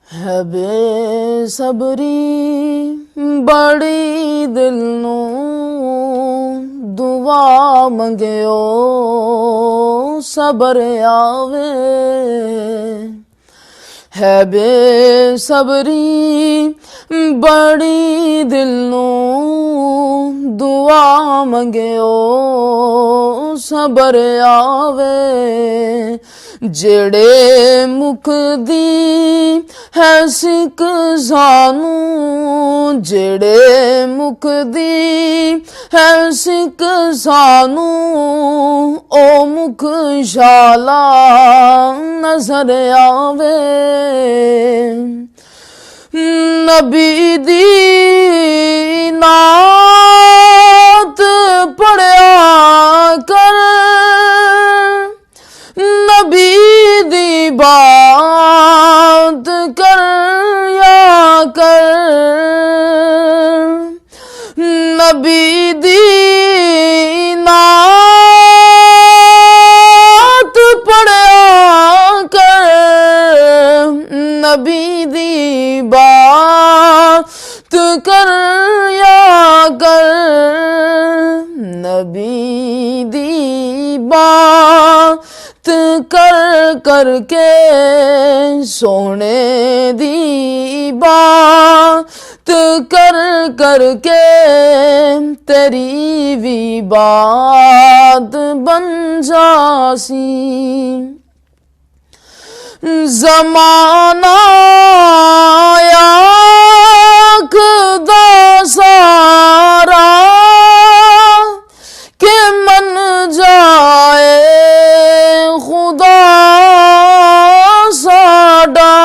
है बेसबरी बड़ी दिल नू दुआ मंगियो सबर आवे। है बेसबरी बड़ी दिल नू दुआ मंगियो सबर आवे। जेड़े मुख दी है सिक सानू, जेड़े मुख दी है सिक सानू, ओ मुख शाला नजर आवे। नबी दी नात पढ़िया कर, नबी दी बात कर या कर, नबी दी नात पढ़िया कर, नबी दी बात कर या कर, नबी दी बात कर करके सोने दी बात कर करके तेरी भी बात बन जासी। ज़माना आँख दा सारा के मन जाए खुदा साडा।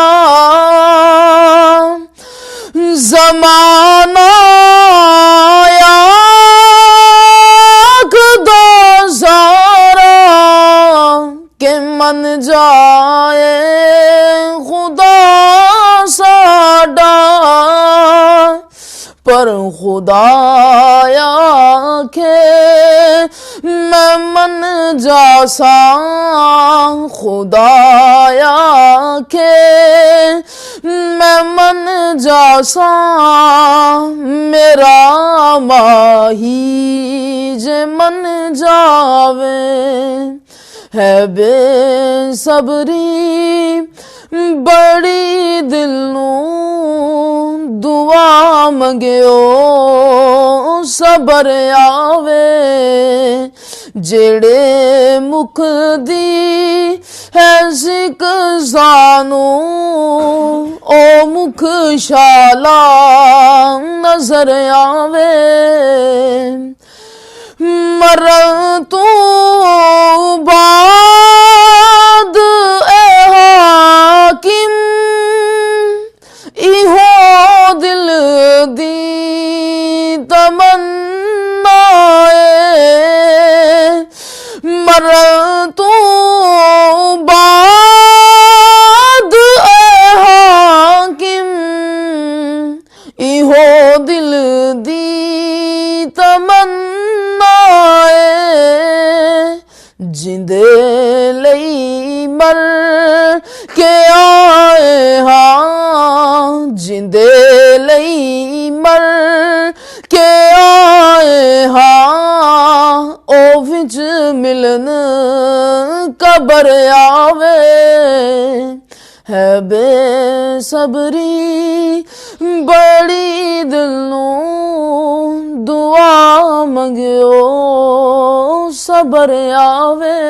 ज़माना आँख दा सारा के मन जाए खुदा साडा, पर खुदाया के मैं मन जासा, खुदाया के मैं मन जासा, मेरा माही जे मन जावे। है बेसबरी बड़ी दिल नू दुआ मंगियो सबर आवे। जेड़े मुख दी है सिक सानू, ओ मुख शाला नजर आवे। मरण तू बाद ए हाकिम इहो दिल दी तमन्ना ए। मरण तू बाद ए हाकिम इहो दिल दी तमन्ना ए। जिंदे लई मर के आए हाँ, जिंदे लई मर के आए हाँ, ओ विच मिलन कबर आवे। है बेसबरी बड़ी दिल नू दुआ मंगियो सबर आवे।